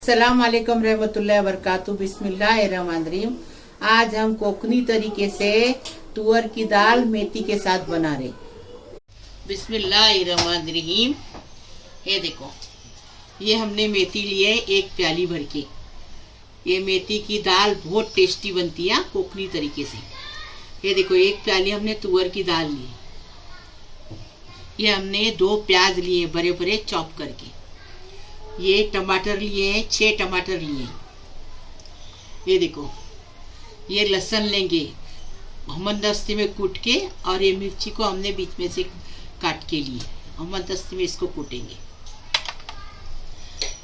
अस्सलाम वालेकुम रहमतुल्लाहि व बरकातुहू। बिस्मिल्लाहिर्रहमानिर्रहीम। आज हम कोकनी तरीके से तुअर की दाल मेथी के साथ बना रहे। बिस्मिल्लाहिर्रहमानिर्रहीम। ये देखो, ये हमने मेथी लिए एक प्याली भर के। ये मेथी की दाल बहुत टेस्टी बनती है कोकनी तरीके से। ये देखो, एक प्याली हमने तुअर की दाल ली। ये हमने 2 प्याज लिए बड़े बड़े चॉप करके। ये टमाटर लिए हैं, 6 टमाटर लिए हैं। ये देखो, ये लहसुन लेंगे हमदस्ती में कूट के, और ये मिर्ची को हमने बीच में से काट के लिए हमदस्ती में इसको कूटेंगे।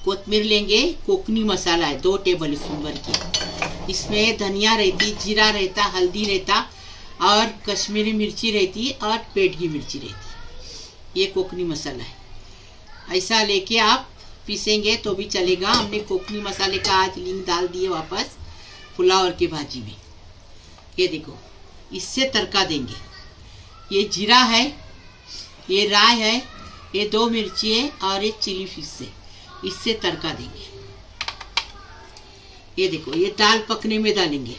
कोतमीर लेंगे, कोकनी मसाला है 2 टेबल स्पून भर के। इसमें धनिया रहती, जीरा रहता, हल्दी रहता, और कश्मीरी मिर्ची रहती, और पेटगी मिर्ची रहती। ये कोकनी मसाला है। ऐसा लेके आप पीसेंगे तो भी चलेगा। हमने कोकनी मसाले का आज लिंक डाल दिए वापस पुलाव की भाजी में। ये देखो, इससे तड़का देंगे। ये जीरा है, ये राई है, ये 2 मिर्ची है, और ये चिली फिश है। इससे तड़का देंगे। ये देखो, ये दाल पकने में डालेंगे।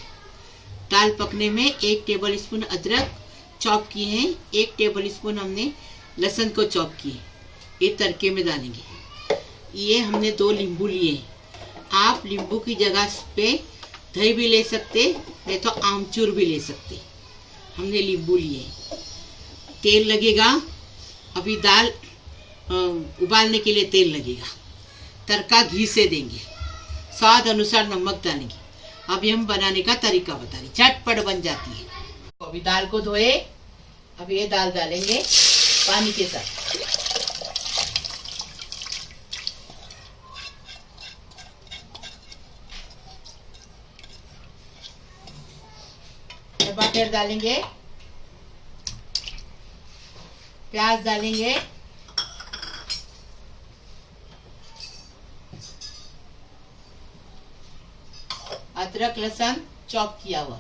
दाल पकने में 1 टेबल स्पून अदरक चॉप किए हैं, 1 टेबल स्पून हमने लहसुन को चॉप किए, ये तड़के में डालेंगे। ये हमने 2 नींबू लिए। आप नींबू की जगह पे दही भी ले सकते, नहीं तो आमचूर भी ले सकते। हमने नींबू लिए। तेल लगेगा, अभी दाल उबालने के लिए तेल लगेगा। तड़का घी से देंगे, स्वाद अनुसार नमक डालेंगे। अभी हम बनाने का तरीका बता रहे, झटपट बन जाती है। अभी दाल को धोए, अब ये दाल डालेंगे पानी के साथ। टमाटर डालेंगे, प्याज डालेंगे, अदरक लहसुन चॉप किया हुआ।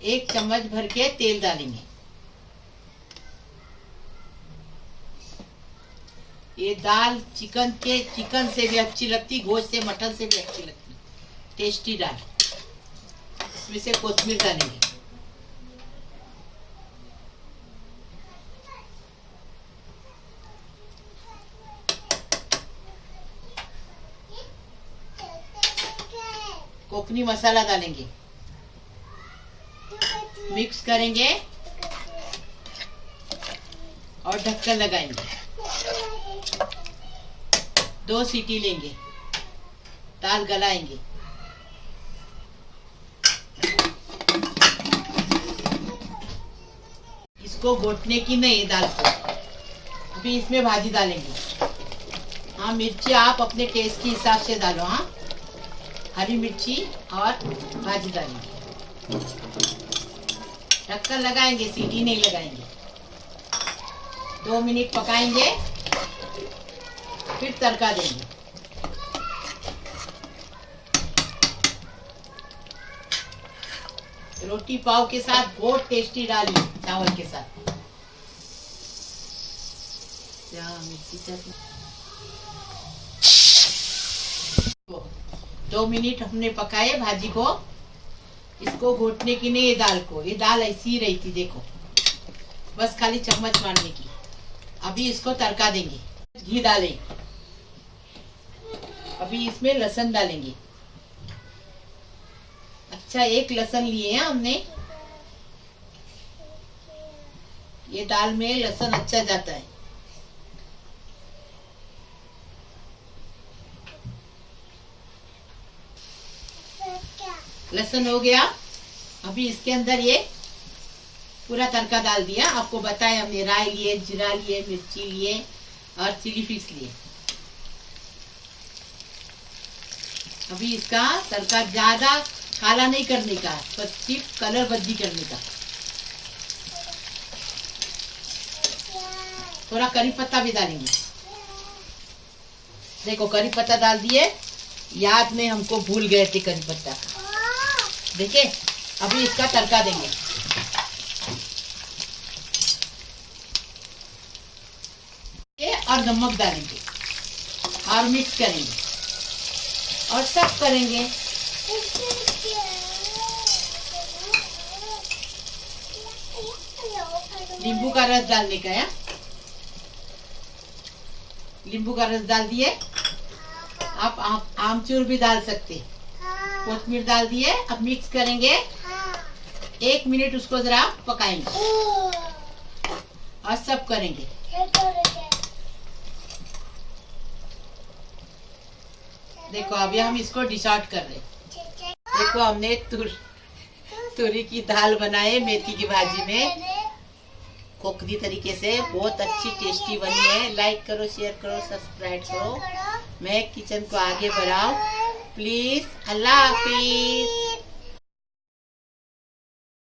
1 चम्मच भर के तेल डालेंगे। ये दाल चिकन से भी अच्छी लगती, गोश्त से, मटन से भी अच्छी लगती, टेस्टी दाल। इसमें से कोतमीर डालेंगे। कोकनी मसाला डालेंगे, मिक्स करेंगे और ढक्कन लगाएंगे। 2 सीटी लेंगे, दाल गलाएंगे। इसको घोटने की नहीं है दाल को। अभी इसमें भाजी डालेंगे। हाँ, मिर्ची आप अपने टेस्ट के हिसाब से डालो। हाँ, हरी मिर्ची और भाजी डालेंगे। ढक्कन लगाएंगे, सीटी नहीं लगाएंगे। 2 मिनट पकाएंगे, फिर तड़का देंगे। रोटी पाव के साथ बहुत टेस्टी डाली, चावल के साथ। 2 मिनट हमने पकाए भाजी को। इसको घोटने की नहीं, ये दाल को। ये दाल ऐसी ही रही थी, देखो, बस खाली चम्मच मारने की। अभी इसको तड़का देंगे। घी डालें। अभी इसमें लहसुन डालेंगे। अच्छा, 1 लहसुन लिए हैं हमने। ये दाल में लहसुन अच्छा जाता है। लहसुन हो गया। अभी इसके अंदर ये पूरा तड़का डाल दिया। आपको बताया हमने, राई लिए, जीरा लिए, मिर्ची लिए, और चिली फिश लिए। अभी इसका तड़का ज्यादा काला नहीं करने का, बस सिर्फ कलर बदली करने का। थोड़ा करी पत्ता भी डालेंगे। देखो, करी पत्ता डाल दिए, याद में हमको भूल गए थे करी पत्ता। देखिए, अभी इसका तड़का देंगे। और नमक डालेंगे। और मिक्स करेंगे और सब करेंगे। नींबू का रस डालने का है, नींबू का रस डाल दिए। आप आमचूर भी डाल सकते, कोथिमीर डाल दिए। अब मिक्स करेंगे, 1 मिनट उसको जरा पकाएंगे और सब करेंगे। देखो अभी हम इसको डिश आउट कर रहे हैं। देखो हमने तुरी की दाल बनाए मेथी की भाजी में, खोखली तरीके से, बहुत अच्छी टेस्टी बनी है। लाइक करो, शेयर करो, सब्सक्राइब करो। मैं किचन को आगे बढ़ाओ प्लीज। अल्लाह हाफिज।